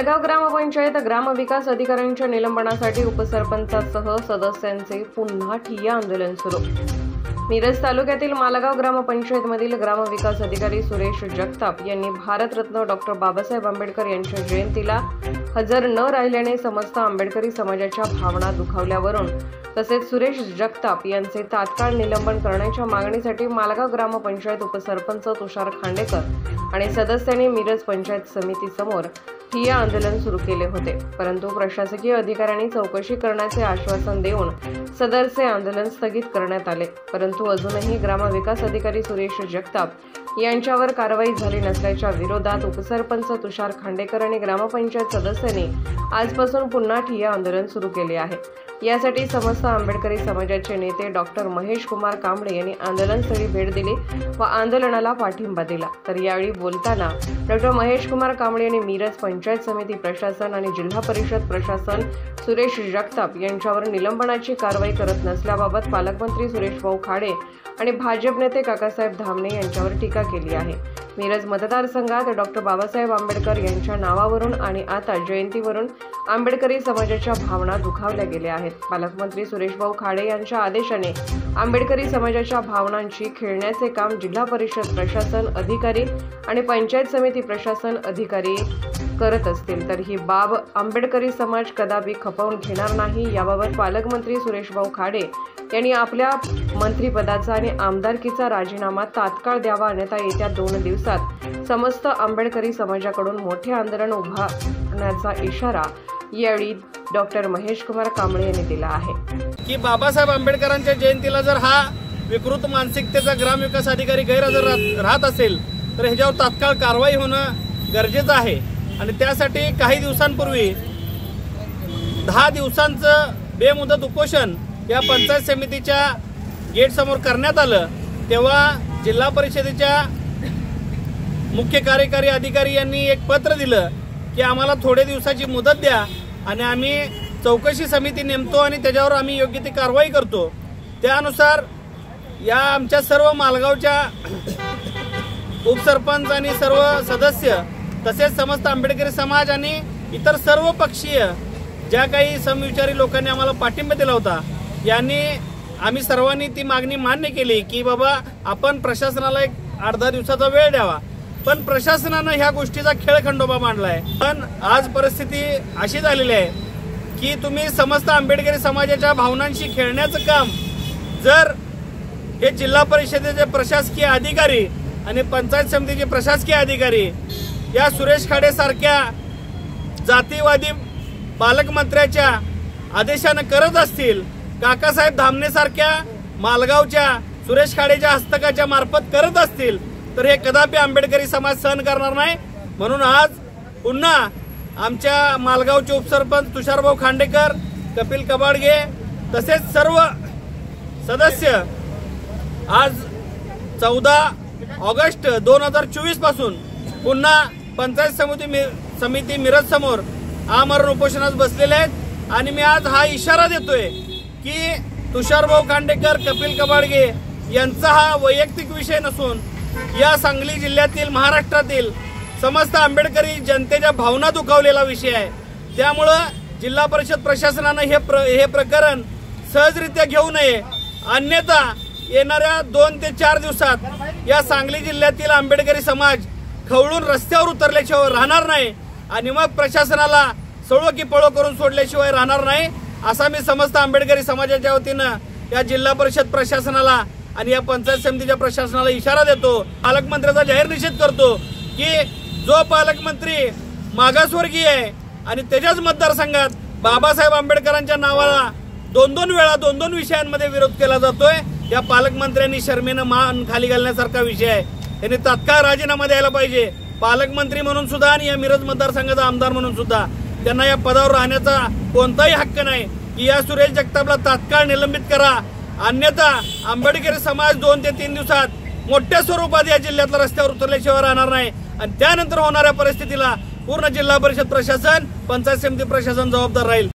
मालगाव ग्रामपंचायत ग्रामविकास अधिकाऱ्यांच्या निलंबनासाठी उपसरपंचासह सदस्यांचे पुन्हा ठिय्या आंदोलन सुरू। मिरज तालुक्यातील मालगाव ग्रामपंचायतमधील ग्रामविकास अधिकारी सुरेश जगताप यांनी भारतरत्न डॉक्टर बाबासाहेब आंबेडकर यांच्या जयंतीला हजर न राहिल्याने समस्त आंबेडकरी समाजाच्या भावना दुखावल्यावरून तसेच सुरेश जगताप यांचे तात्काळ निलंबन करण्याच्या मागणीसाठी मालगाव ग्रामपंचायत उपसरपंच तुषार खांडेकर आणि सदस्यांनी मिरज पंचायत समिती समोर ठिय्या आंदोलन सुरू केले होते, परंतु प्रशासकीय अधिकाऱ्यांनी चौकशी करण्याचे आश्वासन देऊन सदरचे आंदोलन स्थगित करण्यात आले। परंतु अजूनही ग्रामविकास अधिकारी सुरेश जगताप यांच्यावर कारवाई झाली नसल्याच्या विरोधात उपसरपंच तुषार खांडेकर आणि ग्रामपंचायत सदस्यांनी आजपासून पुन्हा ठिय्या आंदोलन सुरू केले आहे। यासाठी समस्त आंबेडकरी समाजाचे नेते डॉक्टर महेश कुमार कांबळे यांनी आंदोलनस्थळी भेट दिली व आंदोलनाला पाठिंबा दिला। तर यावेळी बोलताना डॉक्टर महेश कुमार कांबळे यांनी मिरज पंचायत समिती प्रशासन आणि जिल्हा परिषद प्रशासन सुरेश जगताप यांच्यावर निलंबनाची कारवाई करत नसल्याबाबत पालकमंत्री सुरेश भाऊ खाडे आणि भाजप नेते काकासाहेब धामणे यांच्यावर टीका केली आहे। मिरज मतदारसंघात डॉक्टर बाबासाहेब आंबेडकर यांच्या नावावरून आणि आता जयंतीवरून आंबेडकरी समाजाच्या भावना दुखावल्या गेल्या आहेत। पालकमंत्री सुरेश भाऊ खाडे यांच्या आदेशाने आंबेडकरी समाजाच्या भावनांची खेळण्याचे काम जिल्हा परिषद प्रशासन अधिकारी आणि पंचायत समिती प्रशासन अधिकारी करत असतील तर ही बाब आंबेडकरी समाज कदापि खपवून घेणार नाही। याबाबत पालकमंत्री सुरेश भाऊ खाडे यांनी आपल्या मंत्रिपदाचा आणि आमदारकीचा राजीनामा तात्काळ द्यावा, अन्यथा येत्या 2 दिवसात समस्त आंबेडकरी समाजाकडून मोठे आंदोलन उभारण्याचा इशारा यावेळी डॉक्टर महेश कुमार कांबळे यांनी दिला आहे की बाबासाहेब आंबेडकरांच्या जयंतीला जर हा विकृत मानसिकतेचा ग्रामविकास अधिकारी गैरहजर राहत असेल तर ह्याच्यावर तात्काळ कारवाई होणं गरजेचं आहे। आणि त्यासाठी काही दिवसांपूर्वी 10 दिवसांचं बेमुदत उपोषण या पंचायत समितीच्या गेट समोर करण्यात आलं, तेव्हा जिल्हा परिषदेच्या मुख्य कार्यकारी अधिकारी यांनी एक पत्र दिलं की आम्हाला थोडे दिवसाची मुदत द्या आणि आम्ही चौकशी समिती नेमतो आणि त्याच्यावर आम्ही योग्य ती कारवाई करतो। त्यानुसार या आमच्या सर्व मालगावच्या उपसरपंच आणि सर्व सदस्य तसेच समस्त आंबेडकरी समाज आणि इतर सर्व पक्षीय ज्या काही समविचारी लोकांनी आम्हाला पाठिंबा दिला होता, यांनी आम्ही सर्वांनी ती मागणी मान्य केली की बाबा आपण प्रशासनाला एक 8-10 दिवसाचा वेळ द्यावा, पण प्रशासनानं ह्या गोष्टीचा खेळखंडोबा मांडलाय। पण आज परिस्थिती अशी झालेली आहे की तुम्ही समस्त आंबेडकरी समाजाच्या भावनांशी खेळण्याचं काम जर हे जिल्हा परिषदेचे प्रशासकीय अधिकारी आणि पंचायत समितीचे प्रशासकीय अधिकारी या सुरेश खाडे सारख्या जातीवादी पालकमंत्र्याच्या आदेशानं करत असतील, काकासाहेब धामणे सारख्या मालगावच्या सुरेश खाडेच्या हस्तकाच्या मार्फत करत असतील तर हे कदापि आंबेडकरी समाज सहन करणार नाही। म्हणून आज पुन्हा आमच्या मालगावचे उपसरपंच तुषारभाऊ खांडेकर, कपिल कबाडगे तसेच सर्व सदस्य आज 14 ऑगस्ट 2024 पासून पुन्हा पंचायत समिती मिरज समोर आमरण उपोषणास बसलेले आहेत। आणि मी आज हा इशारा देतोय की तुषारभाऊ खांडेकर, कपिल कबाडगे यांचा हा वैयक्तिक विषय नसून या सांगली जिल्ह्यातील, महाराष्ट्रातील समस्त आंबेडकरी जनतेच्या भावना दुखावलेला विषय आहे। त्यामुळं जिल्हा परिषद प्रशासनानं हे प्रकरण सहजरित्या घेऊ नये, अन्यथा येणाऱ्या 2 ते 4 दिवसात या सांगली जिल्ह्यातील आंबेडकरी समाज खवळून रस्त्यावर उतरल्याशिवाय राहणार नाही आणि मग प्रशासनाला सळो की पळो करून सोडल्याशिवाय राहणार नाही, असा मी समस्त आंबेडकरी समाजाच्या वतीनं या जिल्हा परिषद प्रशासनाला आणि या पंचायत समितीच्या प्रशासनाला इशारा देतो। पालकमंत्र्याचा जाहीर निषेध करतो की जो पालकमंत्री मागासवर्गीय आहे आणि त्याच्याच मतदारसंघात बाबासाहेब आंबेडकरांच्या नावाला 2-2 वेळा 2-2 विषयांमध्ये विरोध केला जातोय, या पालकमंत्र्यांनी शर्मेनं मान खाली घालण्यासारखा विषय आहे। त्यांनी तात्काळ राजीनामा द्यायला पाहिजे। पालकमंत्री म्हणून सुद्धा आणि या मिरज मतदारसंघाचा आमदार म्हणून सुद्धा त्यांना या पदावर राहण्याचा कोणताही हक्क नाही की या सुरेश जगतापला तात्काळ निलंबित करा, अन्यथा आंबेडकरी समाज 2 ते 3 दिवसात मोठ्या स्वरूपात या जिल्ह्यातल्या रस्त्यावर उतरल्याशिवाय राहणार नाही आणि त्यानंतर होणाऱ्या परिस्थितीला पूर्ण जिल्हा परिषद प्रशासन, पंचायत समिती प्रशासन जबाबदार राहील।